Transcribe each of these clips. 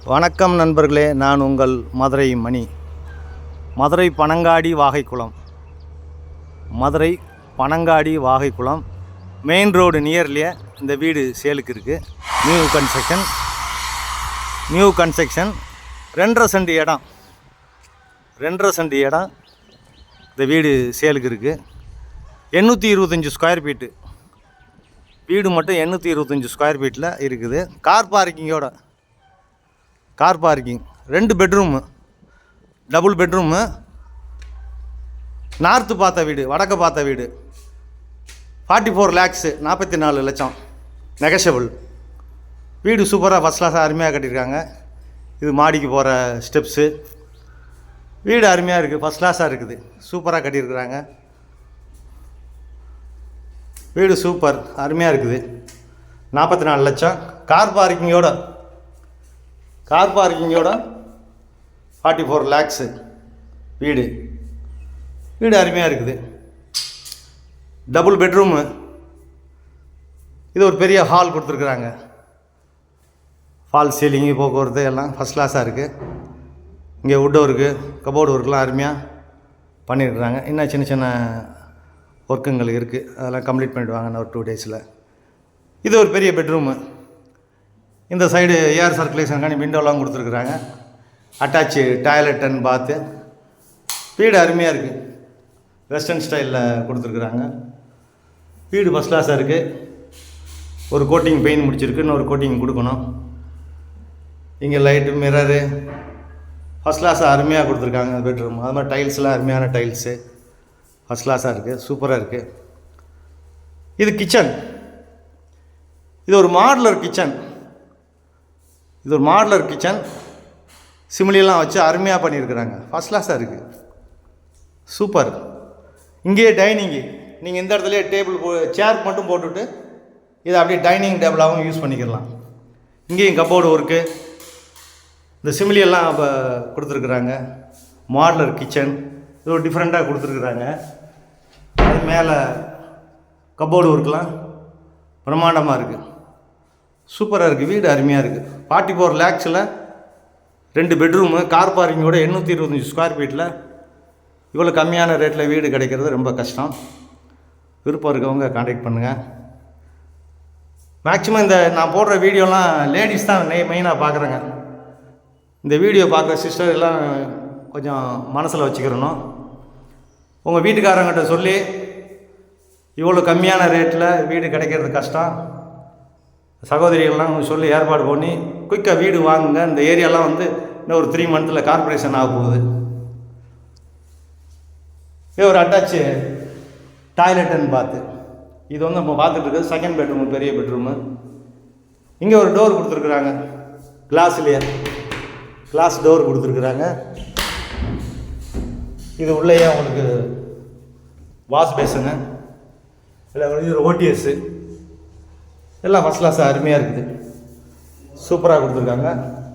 வணக்கம் நண்பர்களே, நான் உங்கள் மதுரை மணி. மதுரை பனங்காடி வாகைக்குளம், மதுரை பனங்காடி வாகைக்குளம் மெயின் ரோடு நியர்லியே இந்த வீடு சேலுக்கு இருக்குது. நியூ கன்ஸ்ட்ரக்ஷன் 2.5 சென்ட் இடம், 2.5 சென்ட் இடம் இந்த வீடு சேலுக்கு இருக்குது. 825 ஸ்கொயர் ஃபீட்டு வீடு மட்டும் 825 ஸ்கொயர் ஃபீட்டில் இருக்குது. Car parking 2 bedroom, double bedroom, north பார்த்த வீடு, வடக்க பார்த்த வீடு. 44 lakhs, 44 லட்சம் நெகஷபிள். வீடு சூப்பராக ஃபஸ்ட் கிளாஸாக அருமையாக கட்டியிருக்காங்க. இது மாடிக்கு போகிற ஸ்டெப்ஸு. வீடு அருமையாக இருக்குது, ஃபஸ்ட் கிளாஸாக இருக்குது, சூப்பராக கட்டியிருக்கிறாங்க. வீடு சூப்பர் அருமையாக இருக்குது. 44 லட்சம் கார் பார்க்கிங்கோட 44 lakhs வீடு அருமையாக இருக்குது. Double bedroom. இது ஒரு பெரிய ஹால் கொடுத்துருக்குறாங்க. ஃபால் சீலிங்கு, போக்குவரத்து எல்லாம் ஃபஸ்ட் கிளாஸாக இருக்குது. இங்கே வுட் ஒர்க்கு, கபோர்டு ஒர்க்கெலாம் அருமையாக பண்ணியிருக்கிறாங்க. இன்னும் சின்ன சின்ன ஒர்க்குங்கள் இருக்குது, அதெல்லாம் கம்ப்ளீட் பண்ணிவிடுவாங்க இன்னும் ஒரு 2 days. இது ஒரு பெரிய பெட்ரூமு. இந்த சைடு ஏர் சர்க்குலேஷனுக்கான விண்டோலாம் கொடுத்துருக்குறாங்க. அட்டாச்சு டாய்லெட் அண்ட் பாத்து. வீடு அருமையாக இருக்குது, வெஸ்டர்ன் ஸ்டைலில் கொடுத்துருக்குறாங்க. வீடு ஃபஸ்ட் கிளாஸாக இருக்குது. ஒரு கோட்டிங் பெயிண்ட் முடிச்சிருக்கு, இன்னொரு கோட்டிங் கொடுக்கணும். இங்கே லைட்டு, மிரரு ஃபஸ்ட் கிளாஸாக அருமையாக கொடுத்துருக்காங்க பெட்ரூம். அது மாதிரி டைல்ஸ்லாம் அருமையான டைல்ஸு, ஃபஸ்ட் கிளாஸாக இருக்குது, சூப்பராக இருக்குது. இது கிச்சன். இது ஒரு மாடுலர் கிச்சன். சிமிலியெல்லாம் வச்சு அருமையாக பண்ணியிருக்கிறாங்க. ஃபஸ்ட் கிளாஸாக இருக்குது, சூப்பர். இங்கேயே டைனிங்கு, நீங்கள் இந்த இடத்துலையே டேபிள் சேர் மட்டும் போட்டுவிட்டு இதை அப்படியே டைனிங் டேபிளாகவும் யூஸ் பண்ணிக்கலாம். இங்கேயும் கபோர்டு ஒர்க்கு, இந்த சிமிலியெல்லாம் இப்போ கொடுத்துருக்குறாங்க. மாடுலர் கிச்சன் இது ஒரு டிஃப்ரெண்ட்டாக கொடுத்துருக்குறாங்க. அது மேலே கபோர்டு ஒர்க்கெலாம் பிரம்மாண்டமாக இருக்குது, சூப்பராக இருக்குது. வீடு அருமையாக இருக்குது. 44 lakhs 2 பெட்ரூமு, கார் பார்க்கிங்கோட 825 ஸ்கொயர் ஃபீட்டில் இவ்வளோ கம்மியான ரேட்டில் வீடு கிடைக்கிறது ரொம்ப கஷ்டம். விருப்பம் இருக்கவங்க கான்டாக்ட் பண்ணுங்கள். மேக்ஸிமம் இந்த நான் போடுற வீடியோலாம் லேடிஸ் தான் மெயினாக பார்க்குறேங்க. இந்த வீடியோ பார்க்குற சிஸ்டர் எல்லாம் கொஞ்சம் மனசில் வச்சுக்கிறணும். உங்கள் வீட்டுக்காரங்கிட்ட சொல்லி இவ்வளோ கம்மியான ரேட்டில் வீடு கிடைக்கிறது கஷ்டம், சகோதரிகள்லாம் சொல்லி ஏற்பாடு பண்ணி குயிக்காக வீடு வாங்குங்க. இந்த ஏரியாலாம் இன்னும் ஒரு 3 months கார்பரேஷன் ஆக போகுது. இது ஒரு அட்டாச்சு டாய்லெட் அண்ட் பாத்து. இது நம்ம பார்த்துட்டு இருக்கிறது 2nd பெட்ரூமு, பெரிய பெட்ரூமு. இங்கே ஒரு டோர் கொடுத்துருக்குறாங்க, கிளாஸ் டோர் கொடுத்துருக்குறாங்க. இது உள்ளேயே உங்களுக்கு வாஷ் பேஸுங்க, இல்லை ஒரு ஓடிஎஸ்ஸு எல்லாம் ஃபஸ்ட் கிளாஸாக அருமையாக இருக்குது, சூப்பராக கொடுத்துருக்காங்க.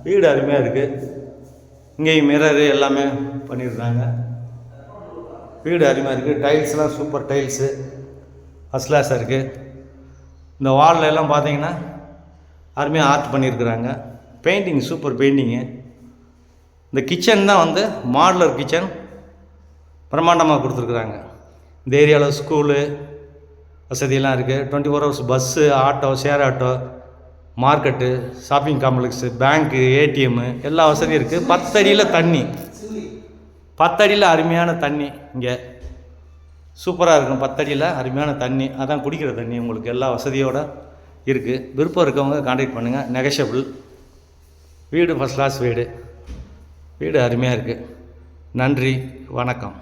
வீடு அருமையாக இருக்குது. இங்கேயும் மிரரு எல்லாமே பண்ணியிருக்காங்க. வீடு அருமையாக இருக்குது. டைல்ஸ்லாம் சூப்பர் டைல்ஸு, ஃபஸ்ட் கிளாஸாக இருக்குது. இந்த வாலில் எல்லாம் பார்த்தீங்கன்னா அருமையாக ஆர்ட் பண்ணியிருக்கிறாங்க. Painting super painting. இந்த கிச்சன் தான் மாடுலர் கிச்சன் பிரம்மாண்டமாக கொடுத்துருக்குறாங்க. இந்த ஏரியாவில் ஸ்கூலு வசதியெல்லாம் இருக்குது. 24 hours bus, auto, share auto, market, shopping complex, bank, ATM எல்லா வசதியும் இருக்குது. 10 அடியில் தண்ணி, 10 அடியில் அருமையான தண்ணி. இங்கே சூப்பராக இருக்கும். 10 அடியில் அருமையான தண்ணி, அதான் குடிக்கிற தண்ணி உங்களுக்கு எல்லா வசதியோடு இருக்குது. விருப்பம் இருக்கவங்க கான்டாக்ட் பண்ணுங்கள். நெகஷபிள். வீடு ஃபஸ்ட் கிளாஸ் வீடு அருமையாக இருக்குது. நன்றி, வணக்கம்.